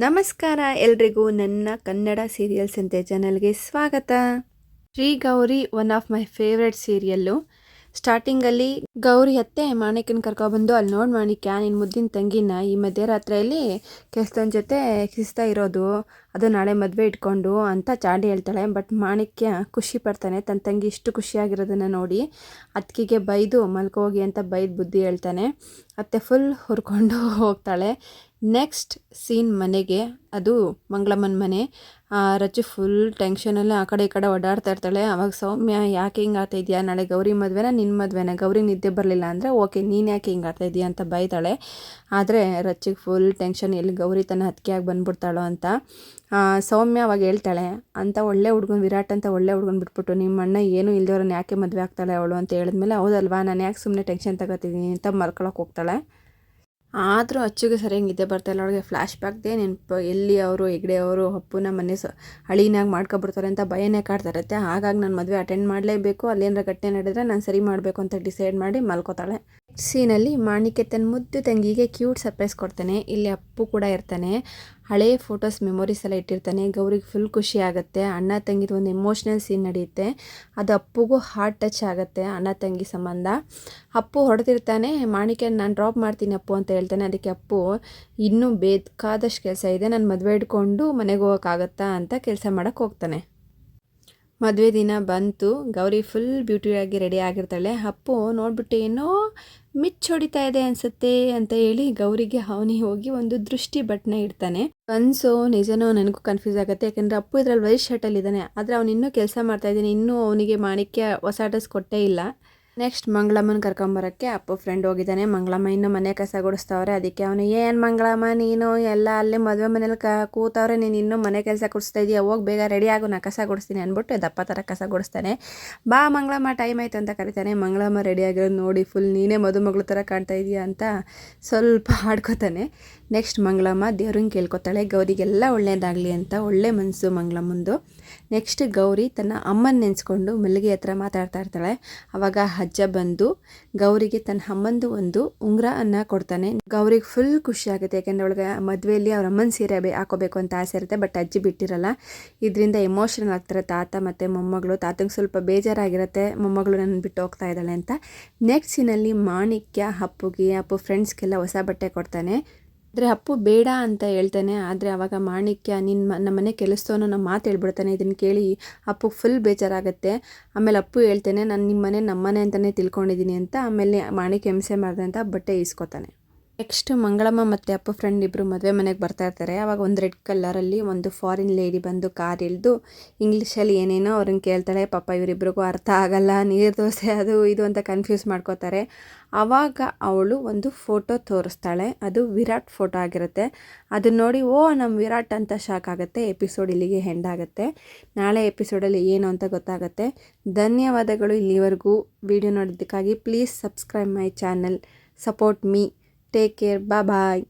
ನಮಸ್ಕಾರ ಎಲ್ರಿಗೂ ನನ್ನ ಕನ್ನಡ ಸೀರಿಯಲ್ಸ್ ಅಂತೆ ಚಾನಲ್ಗೆ ಸ್ವಾಗತ. Shri Gauri one of my favourite serial. ಸ್ಟಾರ್ಟಿಂಗಲ್ಲಿ ಗೌರಿ ಅತ್ತೆ ಮಾಣಿಕ್ಯನ ಕರ್ಕೊಬಂದು ಅಲ್ಲಿ ನೋಡಿ ಮಾಣಿಕ್ಯ ನಿನ್ನ ಮುದ್ದಿನ ತಂಗಿನ ಈ ಮಧ್ಯರಾತ್ರಿಯಲ್ಲಿ ಕೆಲಸದವನ ಜೊತೆ ಕಿಸ್ತಾ ಇರೋದು, ಅದು ನಾಳೆ ಮದುವೆ ಇಟ್ಕೊಂಡು ಅಂತ ಚಾಡಿ ಹೇಳ್ತಾಳೆ. ಬಟ್ ಮಾಣಿಕ್ಯ ಖುಷಿ ಪಡ್ತಾನೆ ತನ್ನ ತಂಗಿ ಇಷ್ಟು ಖುಷಿಯಾಗಿರೋದನ್ನು ನೋಡಿ. ಅತ್ತಿಗೆಗೆ ಬೈದು ಮಲ್ಕೋಗಿ ಅಂತ ಬೈದು ಬುದ್ಧಿ ಹೇಳ್ತಾನೆ. ಅತ್ತೆ ಫುಲ್ ಹುರ್ಕೊಂಡು ಹೋಗ್ತಾಳೆ. ನೆಕ್ಸ್ಟ್ ಸೀನ್ ಮನೆಗೆ, ಅದು ಮಂಗಳಮ್ಮನ ಮನೆ. ರಚು ಫುಲ್ ಟೆನ್ಷನಲ್ಲಿ ಆ ಕಡೆ ಈ ಕಡೆ ಓಡಾಡ್ತಾ ಇರ್ತಾಳೆ. ಅವಾಗ ಸೌಮ್ಯ ಯಾಕೆ ಹಿಂಗೆ ಆಗ್ತಾ ಇದೆಯಾ, ನಾಳೆ ಗೌರಿ ಮದುವೆನ ನಿನ್ನ ಮದುವೆನ, ಗೌರಿ ನಿದ್ದೆ ಬರಲಿಲ್ಲ ಅಂದರೆ ಓಕೆ ನೀನು ಯಾಕೆ ಹಿಂಗೆ ಆಗ್ತಾ ಇದೆಯಾ ಅಂತ ಬೈತಾಳೆ. ಆದರೆ ರಚಿಗೆ ಫುಲ್ ಟೆನ್ಷನ್, ಎಲ್ಲಿ ಗೌರಿ ತನ್ನ ಹತ್ತಿಗೆಯಾಗಿ ಬಂದ್ಬಿಡ್ತಾಳೋ ಅಂತ. ಸೌಮ್ಯ ಅವಾಗ ಹೇಳ್ತಾಳೆ, ಅಂತ ಒಳ್ಳೆ ಹುಡ್ಗನ್ ವಿರಾಟ್ ಅಂತ ಒಳ್ಳೆ ಹುಡ್ಗನ್ ಬಿಟ್ಬಿಟ್ಟು ನಿಮ್ಮ ಅಣ್ಣ ಏನೂ ಇಲ್ದವ್ರನ್ನ ಯಾಕೆ ಮದುವೆ ಆಗ್ತಾಳೆ ಅವಳು ಅಂತ ಹೇಳಿದ್ಮೇಲೆ ಹೌದಲ್ವಾ ನಾನು ಯಾಕೆ ಸುಮ್ಮನೆ ಟೆನ್ಷನ್ ತಗೋತಿದ್ದೀನಿ ಅಂತ ಮಲ್ಕೊಳಕ್ಕೆ ಹೋಗ್ತಾಳೆ. ಆದರೂ ಅಚ್ಚುಗೆ ಸರಿಯಾಗಿ ನಿದ್ದೆ ಬರ್ತಾಯಿಲ್ಲ. ಅವಳಿಗೆ ಫ್ಲ್ಯಾಶ್ ಬ್ಯಾಕ್ದೇ ನೆನಪು, ಎಲ್ಲಿ ಅವರು ಹೆಗ್ಡೆ ಅವರು ಅಪ್ಪುನ ಮನೆ ಹಳೀನಾಗಿ ಮಾಡ್ಕೊಬಿಡ್ತಾರೆ ಅಂತ ಭಯನೇ ಕಾಡ್ತಾ ಇರುತ್ತೆ. ಹಾಗಾಗಿ ನಾನು ಮದುವೆ ಅಟೆಂಡ್ ಮಾಡಲೇಬೇಕು, ಅಲ್ಲೇನಾರ ಘಟನೆ ನಡೆದ್ರೆ ನಾನು ಸರಿ ಮಾಡಬೇಕು ಅಂತ ಡಿಸೈಡ್ ಮಾಡಿ ಮಲ್ಕೋತಾಳೆ. ಸೀನಲ್ಲಿ ಮಾಣಿಕ್ಯ ತನ್ನ ಮುದ್ದು ತಂಗಿಗೆ ಕ್ಯೂಟ್ ಸರ್ಪ್ರೈಸ್ ಕೊಡ್ತಾನೆ. ಇಲ್ಲಿ ಅಪ್ಪು ಕೂಡ ಇರ್ತಾನೆ. ಹಳೆಯ ಫೋಟೋಸ್ ಮೆಮೊರೀಸ್ ಎಲ್ಲ ಇಟ್ಟಿರ್ತಾನೆ. ಗೌರಿಗೆ ಫುಲ್ ಖುಷಿ ಆಗುತ್ತೆ. ಅಣ್ಣ ತಂಗಿದು ಒಂದು ಎಮೋಷ್ನಲ್ ಸೀನ್ ನಡೆಯುತ್ತೆ. ಅದು ಅಪ್ಪುಗೂ ಹಾರ್ಟ್ ಟಚ್ ಆಗುತ್ತೆ, ಅಣ್ಣ ತಂಗಿ ಸಂಬಂಧ. ಅಪ್ಪು ಹೊಡೆದಿರ್ತಾನೆ, ಮಾಣಿಕ್ಯ ನಾನು ಡ್ರಾಪ್ ಮಾಡ್ತೀನಿ ಅಪ್ಪು ಅಂತ ಹೇಳ್ತಾನೆ. ಅದಕ್ಕೆ ಅಪ್ಪು ಇನ್ನೂ ಬೇಕಾದಷ್ಟು ಕೆಲಸ ಇದೆ, ನಾನು ಮದುವೆ ಇಟ್ಕೊಂಡು ಮನೆಗೆ ಹೋಗೋಕ್ಕಾಗತ್ತಾ ಅಂತ ಕೆಲಸ ಮಾಡೋಕ್ಕೆ ಹೋಗ್ತಾನೆ. ಮದುವೆ ದಿನ ಬಂತು. ಗೌರಿ ಫುಲ್ ಬ್ಯೂಟಿಯಾಗಿ ರೆಡಿ ಆಗಿರ್ತಾಳೆ. ಅಪ್ಪು ನೋಡ್ಬಿಟ್ಟು ಏನೋ ಮಿಚ್ ಹೊಡಿತಾ ಇದೆ ಅನಿಸುತ್ತೆ ಅಂತ ಹೇಳಿ ಗೌರಿಗೆ ಅವನಿಗೆ ಹೋಗಿ ಒಂದು ದೃಷ್ಟಿ ಬಟ್ಟನ ಇಡ್ತಾನೆ. ಕನಸೋ ನಿಜನೋ ನನಗೂ ಕನ್ಫ್ಯೂಸ್ ಆಗುತ್ತೆ, ಯಾಕೆಂದರೆ ಅಪ್ಪು ಇದರಲ್ಲಿ ವೈಟ್ ಶರ್ಟಲ್ಲಿ ಇದ್ದಾನೆ, ಆದರೆ ಅವನು ಇನ್ನೂ ಕೆಲಸ ಮಾಡ್ತಾಯಿದ್ದಾನೆ. ಇನ್ನೂ ಅವನಿಗೆ ಮಾಣಿಕ್ಯ ಹೊಸ ಡ್ರೆಸ್ ಕೊಟ್ಟೇ ಇಲ್ಲ. ನೆಕ್ಸ್ಟ್ ಮಂಗಳಮ್ಮನ ಕರ್ಕೊಂಬರೋಕ್ಕೆ ಅಪ್ಪು ಫ್ರೆಂಡ್ ಹೋಗಿದ್ದಾನೆ. ಮಂಗಳಮ್ಮ ಇನ್ನೂ ಮನೆ ಕಸ ಗುಡಿಸ್ತವ್ರೆ. ಅದಕ್ಕೆ ಅವನು ಏನು ಮಂಗಳಮ್ಮ ನೀನು ಎಲ್ಲ ಅಲ್ಲೇ ಮದುವೆ ಮನೇಲಿ ಕೂತವ್ರೆ, ನೀನು ಇನ್ನೂ ಮನೆ ಕೆಲಸ ಕೊಡಿಸ್ತಾ ಇದೀಯ, ಹೋಗಿ ಬೇಗ ರೆಡಿ ಆಗು ನಾ ಕಸ ಗುಡಿಸ್ತೀನಿ ಅಂದ್ಬಿಟ್ಟು ದಪ್ಪ ಥರ ಕಸ ಗುಡಿಸ್ತಾನೆ. ಬಾ ಮಂಗಳಮ್ಮ ಟೈಮ್ ಆಯಿತು ಅಂತ ಕರಿತಾನೆ. ಮಂಗಳಮ್ಮ ರೆಡಿ ಆಗಿರೋದು ನೋಡಿ ಫುಲ್ ನೀನೇ ಮದುಮಗಳು ಥರ ಕಾಣ್ತಾ ಇದೀಯ ಅಂತ ಸ್ವಲ್ಪ ಆಡ್ಕೋತಾನೆ. ನೆಕ್ಸ್ಟ್ ಮಂಗಳಮ್ಮ ದೇವ್ರನ್ನ ಕೇಳ್ಕೊತಾಳೆ, ಗೌರಿಗೆಲ್ಲ ಒಳ್ಳೇದಾಗಲಿ ಅಂತ. ಒಳ್ಳೆ ಮನಸ್ಸು ಮಂಗಳಮ್ಮಂದು. ನೆಕ್ಸ್ಟ್ ಗೌರಿ ತನ್ನ ಅಮ್ಮನ ನೆನೆಸ್ಕೊಂಡು ಮಲ್ಲಿಗೆ ಹತ್ರ ಮಾತಾಡ್ತಾ ಇರ್ತಾಳೆ. ಅವಾಗ ಅಜ್ಜ ಬಂದು ಗೌರಿಗೆ ತನ್ನ ಅಮ್ಮಂದು ಒಂದು ಉಂಗುರವನ್ನು ಕೊಡ್ತಾನೆ. ಗೌರಿಗೆ ಫುಲ್ ಖುಷಿ ಆಗುತ್ತೆ, ಯಾಕೆಂದರೆ ಅವಳಿಗೆ ಮದುವೆಯಲ್ಲಿ ಅವ್ರ ಅಮ್ಮನ ಸೀರೆ ಹಾಕೋಬೇಕು ಅಂತ ಆಸೆ ಇರುತ್ತೆ. ಬಟ್ ಅಜ್ಜಿ ಬಿಟ್ಟಿರಲ್ಲ. ಇದರಿಂದ ಎಮೋಷನಲ್ ಆಗ್ತಾರೆ ತಾತ ಮತ್ತು ಮೊಮ್ಮಗಳು. ತಾತಂಗೆ ಸ್ವಲ್ಪ ಬೇಜಾರಾಗಿರುತ್ತೆ, ಮೊಮ್ಮಗಳು ನನ್ನ ಬಿಟ್ಟು ಹೋಗ್ತಾ ಇದ್ದಾಳೆ ಅಂತ. ನೆಕ್ಸ್ಟ್ ಸೀನಲ್ಲಿ ಮಾಣಿಕ್ಯ ಅಪ್ಪು ಫ್ರೆಂಡ್ಸ್ಗೆಲ್ಲ ಹೊಸ ಬಟ್ಟೆ ಕೊಡ್ತಾನೆ. ಆದರೆ ಅಪ್ಪು ಬೇಡ ಅಂತ ಹೇಳ್ತಾನೆ. ಆದರೆ ಆವಾಗ ಮಾಣಿಕ್ಯ ನಮ್ಮ ಮನೆ ಕೆಲಸದವನು ನಮ್ಮ ಮಾತು ಹೇಳ್ಬಿಡ್ತಾನೆ. ಇದನ್ನು ಕೇಳಿ ಅಪ್ಪು ಫುಲ್ ಬೇಜಾರಾಗುತ್ತೆ. ಆಮೇಲೆ ಅಪ್ಪು ಹೇಳ್ತಾನೆ, ನಾನು ನಿಮ್ಮ ಮನೆ ನಮ್ಮನೆ ಅಂತಲೇ ತಿಳ್ಕೊಂಡಿದ್ದೀನಿ ಅಂತ. ಆಮೇಲೆ ಮಾಣಿಕ್ಯ ಹಿಂಸೆ ಮಾಡಿದೆ ಅಂತ ಬಟ್ಟೆ ಈಸ್ಕೊತಾನೆ. ನೆಕ್ಸ್ಟ್ ಮಂಗಳಮ್ಮ ಮತ್ತು ಅಪ್ಪು ಫ್ರೆಂಡ್ ಇಬ್ಬರು ಮದುವೆ ಮನೆಗೆ ಬರ್ತಾ ಇರ್ತಾರೆ. ಆವಾಗ ಒಂದು ರೆಡ್ ಕಲರಲ್ಲಿ ಒಂದು ಫಾರಿನ್ ಲೇಡಿ ಬಂದು ಕಾರ್ ಇಳಿದು ಇಂಗ್ಲೀಷಲ್ಲಿ ಏನೇನೋ ಅವ್ರನ್ನ ಕೇಳ್ತಾಳೆ. ಪಾಪ ಇವರಿಬ್ರಿಗೂ ಅರ್ಥ ಆಗಲ್ಲ, ನೀರು ದೋಸೆ ಅದು ಇದು ಅಂತ ಕನ್ಫ್ಯೂಸ್ ಮಾಡ್ಕೋತಾರೆ. ಆವಾಗ ಅವಳು ಒಂದು ಫೋಟೋ ತೋರಿಸ್ತಾಳೆ. ಅದು ವಿರಾಟ್ ಫೋಟೋ ಆಗಿರುತ್ತೆ. ಅದನ್ನ ನೋಡಿ ಓ ನಮ್ಮ ವಿರಾಟ್ ಅಂತ ಶಾಕ್ ಆಗುತ್ತೆ. ಎಪಿಸೋಡ್ ಇಲ್ಲಿಗೆ ಎಂಡ್ ಆಗುತ್ತೆ. ನಾಳೆ ಎಪಿಸೋಡಲ್ಲಿ ಏನು ಅಂತ ಗೊತ್ತಾಗುತ್ತೆ. ಧನ್ಯವಾದಗಳು ಇಲ್ಲಿವರೆಗೂ ವಿಡಿಯೋ ನೋಡಿದ್ದಕ್ಕಾಗಿ. Please subscribe my channel, support me. Take care. Bye bye.